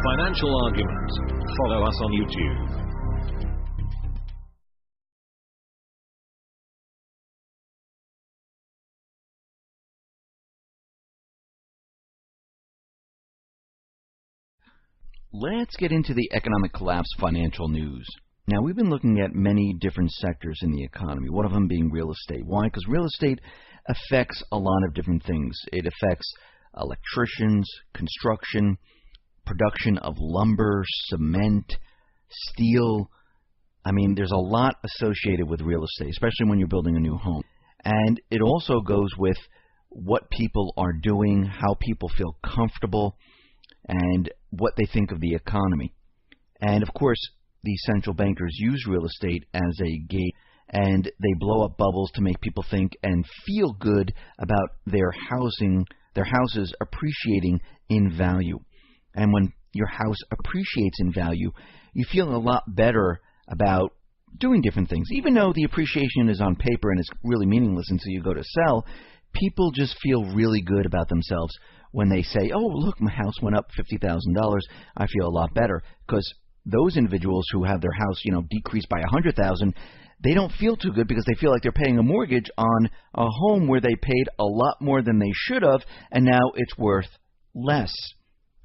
Financial Argument. Follow us on YouTube. Let's get into the economic collapse financial news. Now, we've been looking at many different sectors in the economy, one of them being real estate. Why? Because real estate affects a lot of different things. It affects electricians, construction, production of lumber, cement, steel. I mean, there's a lot associated with real estate, especially when you're building a new home. And it also goes with what people are doing, how people feel comfortable, and what they think of the economy. And of course, the central bankers use real estate as a gate, and they blow up bubbles to make people think and feel good about their houses appreciating in value. And when your house appreciates in value, you feel a lot better about doing different things. Even though the appreciation is on paper and it's really meaningless until you go to sell, people just feel really good about themselves when they say, oh, look, my house went up $50,000. I feel a lot better. Because those individuals who have their house, decreased by $100,000, they don't feel too good because they feel like they're paying a mortgage on a home where they paid a lot more than they should have, and now it's worth less.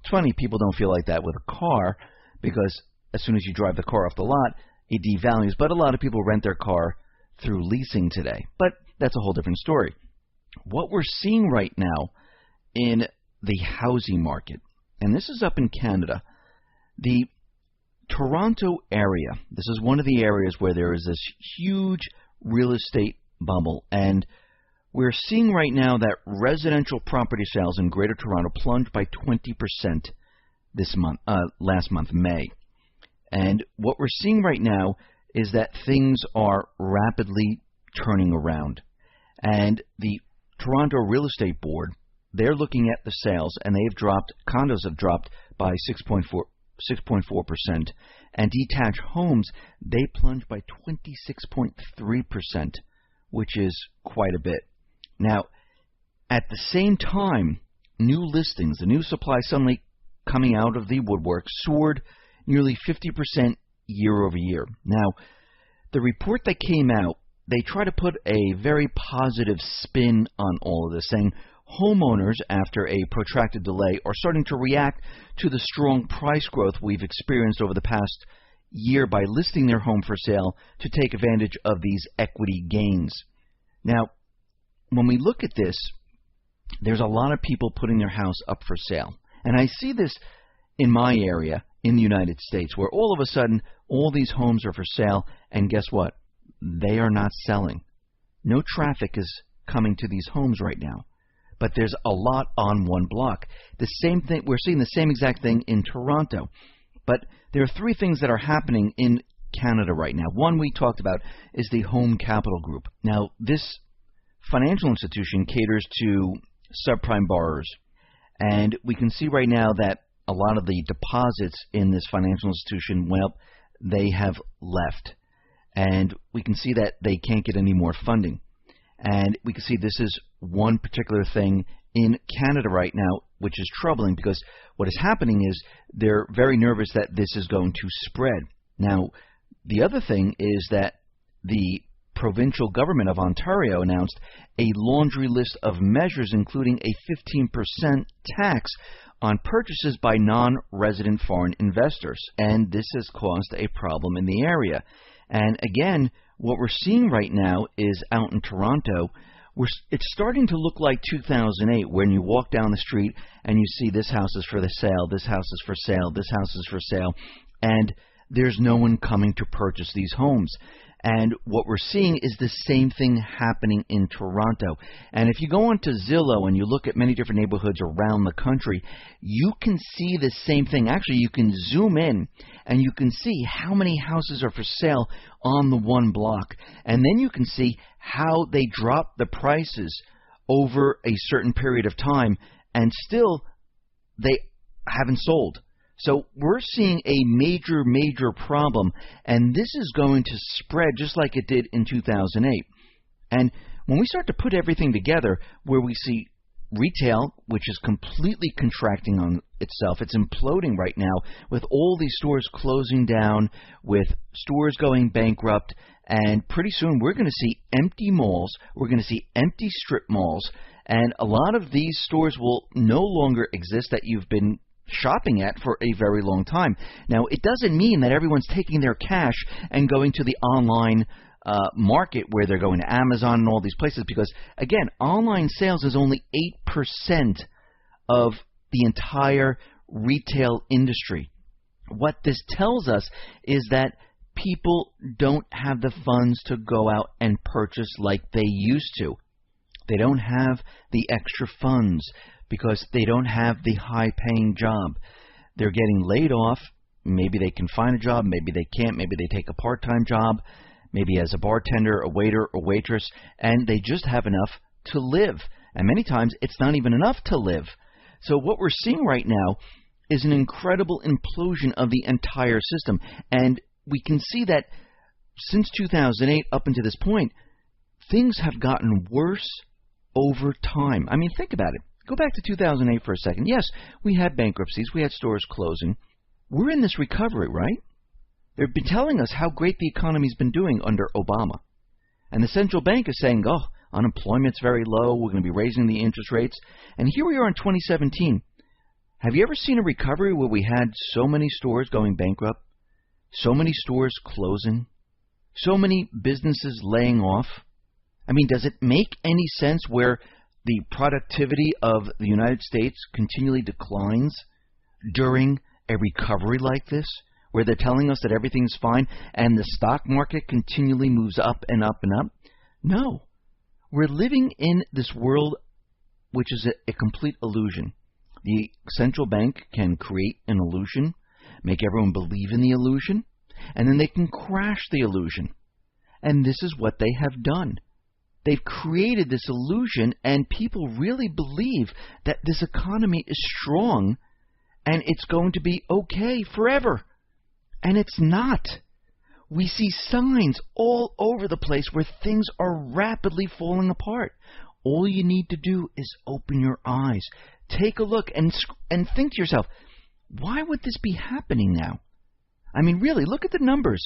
It's funny, people don't feel like that with a car, because as soon as you drive the car off the lot, it devalues. But a lot of people rent their car through leasing today. But that's a whole different story. What we're seeing right now in the housing market, and this is up in Canada, the Toronto area, this is one of the areas where there is this huge real estate bubble, and we're seeing right now that residential property sales in Greater Toronto plunged by 20% this month, last month, May. And what we're seeing right now is that things are rapidly turning around. And the Toronto Real Estate Board, they're looking at the sales, and condos have dropped by 6.4%, and detached homes, they plunged by 26.3%, which is quite a bit. Now, at the same time, new listings, the new supply suddenly coming out of the woodwork, soared nearly 50% year over year. Now, the report that came out, they try to put a very positive spin on all of this, saying homeowners, after a protracted delay, are starting to react to the strong price growth we've experienced over the past year by listing their home for sale to take advantage of these equity gains. Now, when we look at this, there's a lot of people putting their house up for sale. And I see this in my area in the United States, where all of a sudden all these homes are for sale, and guess what? They are not selling. No traffic is coming to these homes right now. But there's a lot on one block. The same thing, we're seeing the same exact thing in Toronto. But there are three things that are happening in Canada right now. One we talked about is the Home Capital Group. Now, this financial institution caters to subprime borrowers. And we can see right now that a lot of the deposits in this financial institution, well, they have left. And we can see that they can't get any more funding. And we can see this is one particular thing in Canada right now, which is troubling, because what is happening is they're very nervous that this is going to spread. Now, the other thing is that the provincial government of Ontario announced a laundry list of measures, including a 15% tax on purchases by non-resident foreign investors. And this has caused a problem in the area. And again, what we're seeing right now is out in Toronto, it's starting to look like 2008, when you walk down the street and you see this house is for the sale, this house is for sale, this house is for sale, and there's no one coming to purchase these homes. And what we're seeing is the same thing happening in Toronto. And if you go onto Zillow and you look at many different neighborhoods around the country, you can see the same thing. Actually, you can zoom in and you can see how many houses are for sale on the one block. And then you can see how they drop the prices over a certain period of time, and still they haven't sold. So we're seeing a major problem, and this is going to spread just like it did in 2008. And when we start to put everything together, where we see retail, which is completely contracting on itself. It's imploding right now with all these stores closing down, with stores going bankrupt, and pretty soon we're going to see empty malls. We're going to see empty strip malls, and a lot of these stores will no longer exist that you've been shopping at for a very long time. Now, it doesn't mean that everyone's taking their cash and going to the online market where they're going to Amazon and all these places, because, again, online sales is only 8% of the entire retail industry. What this tells us is that people don't have the funds to go out and purchase like they used to. They don't have the extra funds because they don't have the high-paying job. They're getting laid off. Maybe they can find a job. Maybe they can't. Maybe they take a part-time job, maybe as a bartender, a waiter, or waitress, and they just have enough to live. And many times it's not even enough to live. So what we're seeing right now is an incredible implosion of the entire system. And we can see that since 2008 up until this point, things have gotten worse over time. I mean, think about it. Go back to 2008 for a second. Yes, we had bankruptcies. We had stores closing. We're in this recovery, right? They've been telling us how great the economy's been doing under Obama. And the central bank is saying, oh, unemployment's very low. We're going to be raising the interest rates. And here we are in 2017. Have you ever seen a recovery where we had so many stores going bankrupt, so many stores closing, so many businesses laying off? I mean, does it make any sense where the productivity of the United States continually declines during a recovery like this, where they're telling us that everything's fine and the stock market continually moves up and up and up? No. We're living in this world which is a complete illusion. The central bank can create an illusion, make everyone believe in the illusion, and then they can crash the illusion. And this is what they have done. They've created this illusion, and people really believe that this economy is strong and it's going to be okay forever. And it's not. We see signs all over the place where things are rapidly falling apart. All you need to do is open your eyes, take a look, and think to yourself, why would this be happening now? I mean, really, look at the numbers.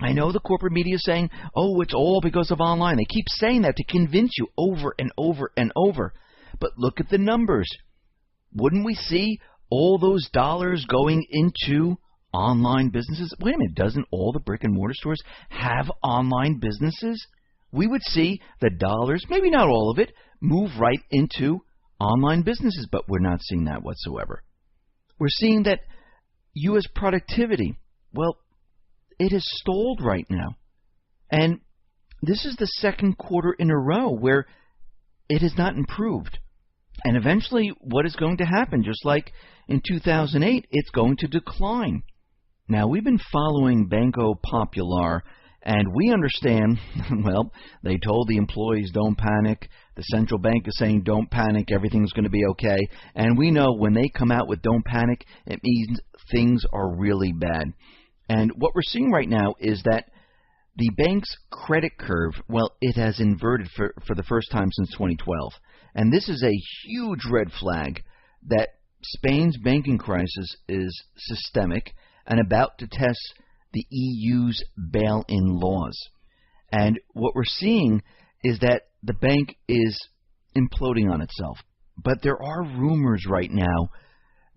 I know the corporate media is saying, oh, it's all because of online. They keep saying that to convince you over and over and over. But look at the numbers. Wouldn't we see all those dollars going into online businesses? Wait a minute, doesn't all the brick and mortar stores have online businesses? We would see the dollars, maybe not all of it, move right into online businesses, but we're not seeing that whatsoever. We're seeing that U.S. productivity, well, it has stalled right now. And this is the second quarter in a row where it has not improved. And eventually what is going to happen, just like in 2008, it's going to decline. Now, we've been following Banco Popular, and we understand, well, they told the employees don't panic. The central bank is saying don't panic, everything's going to be okay. And we know when they come out with don't panic, it means things are really bad. And what we're seeing right now is that the bank's credit curve, well, it has inverted for the first time since 2012. And this is a huge red flag that Spain's banking crisis is systemic and about to test the EU's bail-in laws. And what we're seeing is that the bank is imploding on itself. But there are rumors right now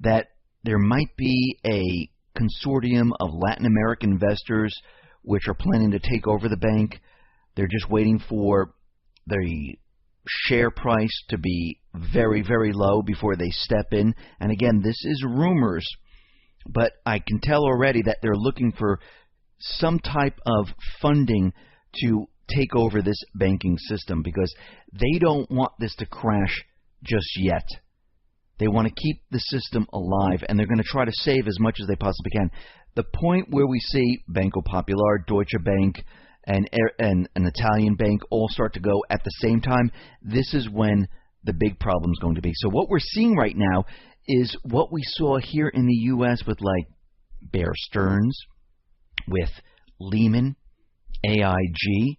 that there might be a consortium of Latin American investors which are planning to take over the bank. They're just waiting for the share price to be very, very low before they step in. And again, this is rumors, but I can tell already that they're looking for some type of funding to take over this banking system because they don't want this to crash just yet. They want to keep the system alive, and they're going to try to save as much as they possibly can. The point where we see Banco Popular, Deutsche Bank, and an Italian bank all start to go at the same time, this is when the big problem is going to be. So what we're seeing right now is what we saw here in the U.S. with like Bear Stearns, with Lehman, AIG,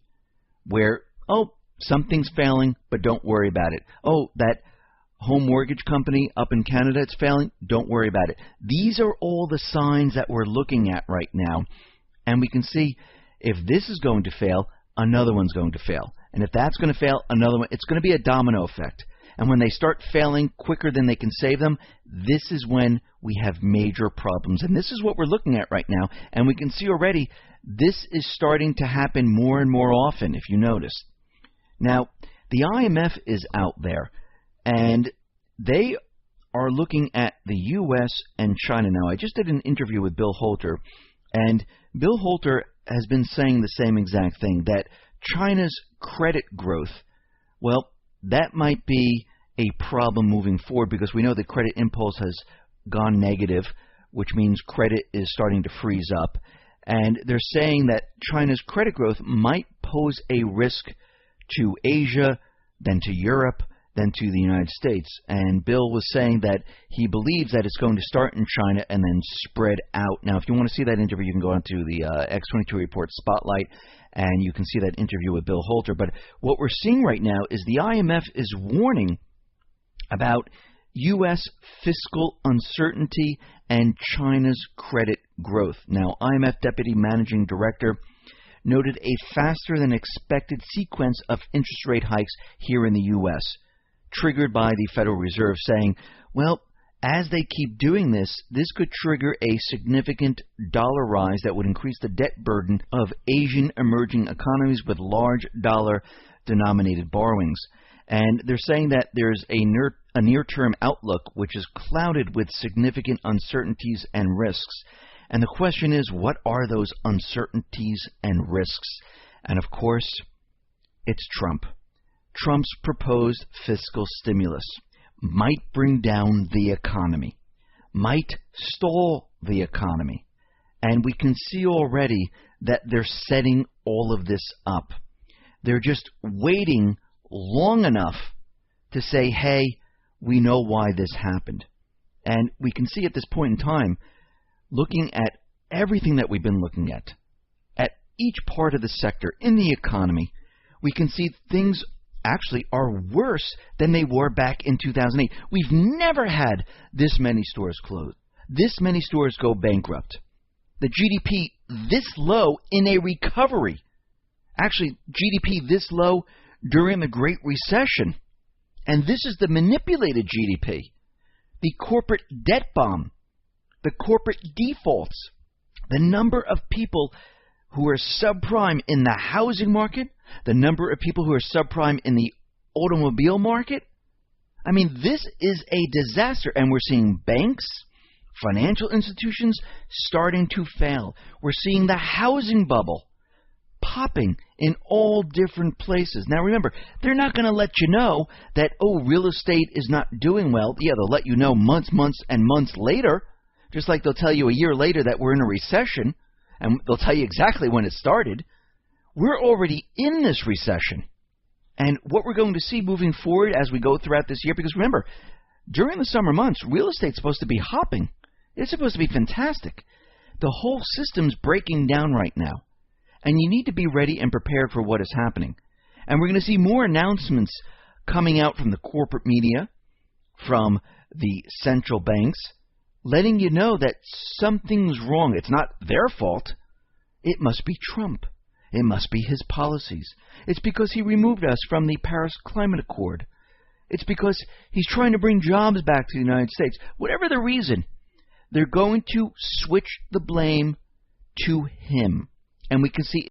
where, oh, something's failing, but don't worry about it. Oh, that home mortgage company up in Canada, it's failing. Don't worry about it. These are all the signs that we're looking at right now. And we can see if this is going to fail, another one's going to fail. And if that's going to fail, another one. It's going to be a domino effect. And when they start failing quicker than they can save them, this is when we have major problems. And this is what we're looking at right now. And we can see already this is starting to happen more and more often, if you notice. Now, the IMF is out there, and they are looking at the U.S. and China now. I just did an interview with Bill Holter, and Bill Holter has been saying the same exact thing, that China's credit growth, well, that might be a problem moving forward because we know that credit impulse has gone negative, which means credit is starting to freeze up. And they're saying that China's credit growth might pose a risk to Asia, then to Europe, then to the United States. And Bill was saying that he believes that it's going to start in China and then spread out. Now, if you want to see that interview, you can go onto the X22 Report Spotlight, and you can see that interview with Bill Holter. But what we're seeing right now is the IMF is warning about U.S. fiscal uncertainty and China's credit growth. Now, IMF Deputy Managing Director noted a faster-than-expected sequence of interest rate hikes here in the U.S., triggered by the Federal Reserve, saying, well, as they keep doing this, this could trigger a significant dollar rise that would increase the debt burden of Asian emerging economies with large dollar-denominated borrowings. And they're saying that there's a near-term outlook which is clouded with significant uncertainties and risks. And the question is, what are those uncertainties and risks? And of course, it's Trump. Trump's proposed fiscal stimulus might bring down the economy, might stall the economy. And we can see already that they're setting all of this up. They're just waiting long enough to say, hey, we know why this happened. And we can see at this point in time, looking at everything that we've been looking at each part of the sector in the economy, we can see things actually are worse than they were back in 2008. We've never had this many stores closed, this many stores go bankrupt, the GDP this low in a recovery. Actually, GDP this low during the Great Recession. And this is the manipulated GDP, the corporate debt bomb, the corporate defaults, the number of people who are subprime in the housing market, the number of people who are subprime in the automobile market. I mean, this is a disaster, and we're seeing banks, financial institutions starting to fail. We're seeing the housing bubble popping in all different places. Now remember, they're not going to let you know that, oh, real estate is not doing well. Yeah, they'll let you know months and months later, just like they'll tell you a year later that we're in a recession, and they'll tell you exactly when it started. We're already in this recession. And what we're going to see moving forward as we go throughout this year, because remember, during the summer months, real estate's supposed to be hopping. It's supposed to be fantastic. The whole system's breaking down right now. And you need to be ready and prepared for what is happening. And we're going to see more announcements coming out from the corporate media, from the central banks, letting you know that something's wrong. It's not their fault. It must be Trump. It must be his policies. It's because he removed us from the Paris Climate Accord. It's because he's trying to bring jobs back to the United States. Whatever the reason, they're going to switch the blame to him. And we can see